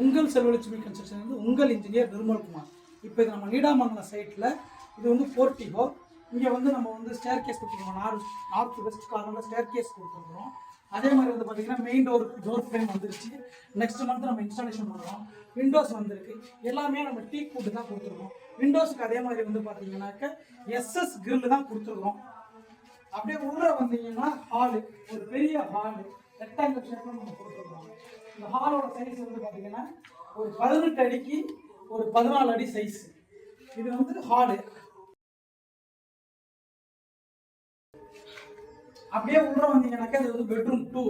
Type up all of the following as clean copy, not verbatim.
உங்கள் செல்வலட்சுமி கன்ஸ்ட்ரக்ஷன் வந்து உங்கள் இன்ஜினியர் நிர்மல்குமார். இப்போ இது நம்ம நீடாமங்கலம் சைட்டில் இது வந்து போர்ட்டிகோ. இங்கே வந்து நம்ம வந்து ஸ்டேர் கேஸ் கொடுத்துருக்கோம். நார்த் வெஸ்ட் கார்னரில் ஸ்டேர் கேஸ் கொடுத்துருக்குறோம். அதே மாதிரி வந்து பார்த்தீங்கன்னா மெயின் டோர் ஃப்ரேம் வந்துருச்சு. நெக்ஸ்ட் மந்த் நம்ம இன்ஸ்டாலேஷன் பண்ணுறோம். விண்டோஸ் வந்திருக்கு. எல்லாமே நம்ம டீ கூட்டு தான் கொடுத்துருக்கோம். விண்டோஸுக்கு அதே மாதிரி வந்து பார்த்தீங்கன்னாக்க எஸ்எஸ் கிரில் தான் கொடுத்துருக்கோம். அப்படியே உள்ள வந்தீங்கன்னா ஹாலு, ஒரு பெரிய ஹாலு ரெக்டாங்கிள் ஷேப்ல நம்ம கொடுத்துருக்கோம். இந்த ஹாலோட சைஸ் வந்து பார்த்தீங்கன்னா ஒரு 18 அடிக்கு ஒரு 14 அடி சைஸ். இது வந்து ஹாலு. அப்படியே உள்ள வந்தீங்கன்னாக்கா இது வந்து பெட்ரூம் 2.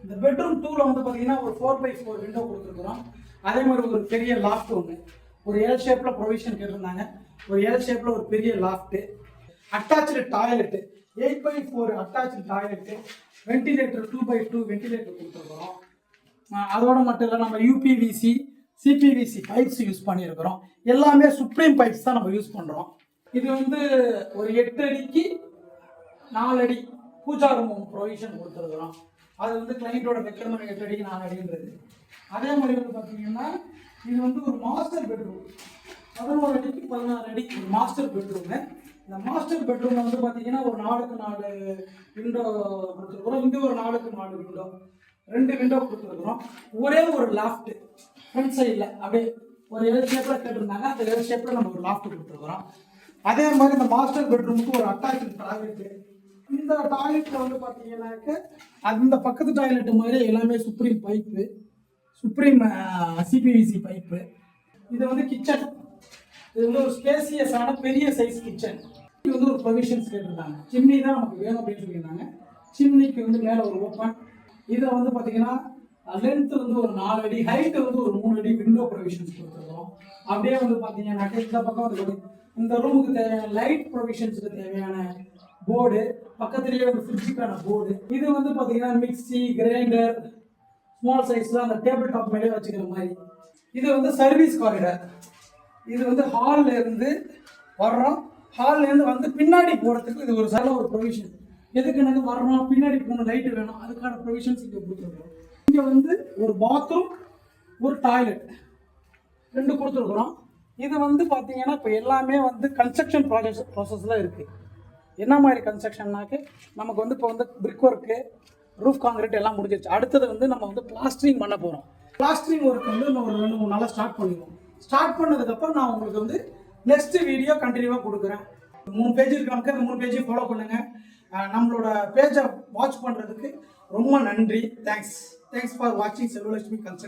இந்த பெட்ரூம் 2ல வந்து பார்த்தீங்கன்னா ஒரு 4x4 விண்டோ கொடுத்துருக்குறோம். அதே மாதிரி ஒரு பெரிய லாஃப்ட் ஒன்று, ஒரு எல் ஷேப்ல ப்ரொவிஷன் கேட்டிருந்தாங்க. ஒரு எல் ஷேப்ல ஒரு பெரிய loft, attach toilet 8x4 attach toilet, ventilator 2x2 ventilator கொடுத்துருக்குறோம். அதோட மட்டும் இல்லை, நம்ம யூபிவிசி சிபிவிசி பைப்ஸ் யூஸ் பண்ணியிருக்கிறோம். எல்லாமே சுப்ரீம் பைப்ஸ் தான் நம்ம யூஸ் பண்ணுறோம். இது வந்து ஒரு 8 அடிக்கு 4 அடி பூஜா ரூம் ப்ரொவிஷன் கொடுத்துருக்குறோம். அது வந்து கிளைண்டோட ரெக்யர்மெண்ட் 8 அடிக்கு 4 அடின்றது. அதே மாதிரி வந்து பார்த்தீங்கன்னா இது வந்து ஒரு மாஸ்டர் பெட்ரூம் 11 அடிக்கு 16 அடி ஒரு மாஸ்டர் பெட்ரூமு. இந்த மாஸ்டர் பெட்ரூமில் வந்து பார்த்தீங்கன்னா ஒரு 4க்கு 4 விண்டோ கொடுத்துருக்குறோம். இங்கே ஒரு 4க்கு 4 விண்டோ, 2 விண்டோ கொடுத்துருக்குறோம். ஒரே ஒரு லாஃப்ட் ஃப்ரண்ட் சைடில் அப்படியே ஒரு எல் ஷேப்பில் கேட்டிருந்தாங்க. அந்த எல் ஷேப்பில் நம்ம ஒரு லாஃப்ட் கொடுத்துருக்குறோம். அதே மாதிரி இந்த மாஸ்டர் பெட்ரூமுக்கு ஒரு அட்டாச்சு டாய்லெட்டு. இந்த டாய்லெட்டில் வந்து பார்த்தீங்கன்னாக்க அந்த பக்கத்து டாய்லெட்டு மாதிரி எல்லாமே supreme pipe, supreme CPVC pipe. இது வந்து கிச்சன். இது வந்து ஒரு ஸ்பேசியஸான பெரிய சைஸ் கிச்சன். இது வந்து ஒரு ப்ரொவிஷன்ஸ் கேட்டிருந்தாங்க. சிம்னி தான் நமக்கு வேணும் அப்படின்னு சொல்லியிருந்தாங்க. சிம்னிக்கு வந்து மேலே ஒரு ஓப்பன். இதில் வந்து பார்த்தீங்கன்னா லென்த் வந்து ஒரு 4 அடி, ஹைட் வந்து ஒரு 3 அடி விண்டோ ப்ரொவிஷன்ஸ் கொடுத்துருக்கோம். அப்படியே வந்து பார்த்தீங்கன்னாக்க இந்த பக்கம் வந்து இந்த ரூமுக்கு தேவையான லைட் ப்ரொவிஷன்ஸுக்கு தேவையான போர்டு, பக்கத்துலேயே ஒரு ஃப்ரிட்ஜுக்கான போர்டு. இது வந்து பார்த்தீங்கன்னா மிக்சி, கிரைண்டர், ஸ்மால் சைஸில் அந்த டேபிள் டாப் மேலே வச்சுக்கிற மாதிரி. இது வந்து சர்வீஸ் காரிடார். இது வந்து ஹாலில் இருந்து வர்றோம். ஹால்லேருந்து வந்து பின்னாடி போகிறதுக்கு இது ஒரு நல்ல ஒரு ப்ரொவிஷன். எதுக்கு எனக்கு வர்றோம், பின்னாடி போகணும், லைட்டு வேணும், அதுக்கான ப்ரொவிஷன்ஸ் இங்கே கொடுத்துருக்குறோம். இங்கே வந்து ஒரு பாத்ரூம், ஒரு டாய்லெட் 2 கொடுத்துருக்குறோம். இது வந்து பார்த்தீங்கன்னா இப்போ எல்லாமே வந்து கன்ஸ்ட்ரக்ஷன் ப்ராசஸில் இருக்குது. என்ன மாதிரி கன்ஸ்ட்ரக்ஷன்னாக்கு நமக்கு வந்து இப்போ வந்து பிரிக் ஒர்க்கு, ரூஃப் காங்கிரீட் எல்லாம் முடிஞ்சிருச்சு. அடுத்தது வந்து நம்ம வந்து பிளாஸ்டரிங் பண்ண போகிறோம். பிளாஸ்டரிங் ஒர்க் வந்து இன்னும் ஒரு 2-3 நாளாக ஸ்டார்ட் பண்ணிடுவோம். ஸ்டார்ட் பண்ணதுக்கப்புறம் நான் உங்களுக்கு வந்து நெக்ஸ்ட் வீடியோ கண்டினியூவாக கொடுக்குறேன். 3 பேஜ் இருக்கு நமக்கு. அந்த 3 பேஜையும் ஃபாலோ பண்ணுங்கள். நம்மளோட பேஜை வாட்ச் பண்ணுறதுக்கு ரொம்ப நன்றி. தேங்க்ஸ் ஃபார் வாட்சிங் செல்வலட்சுமி கன்ஸ்ட்ரக்ஷன்.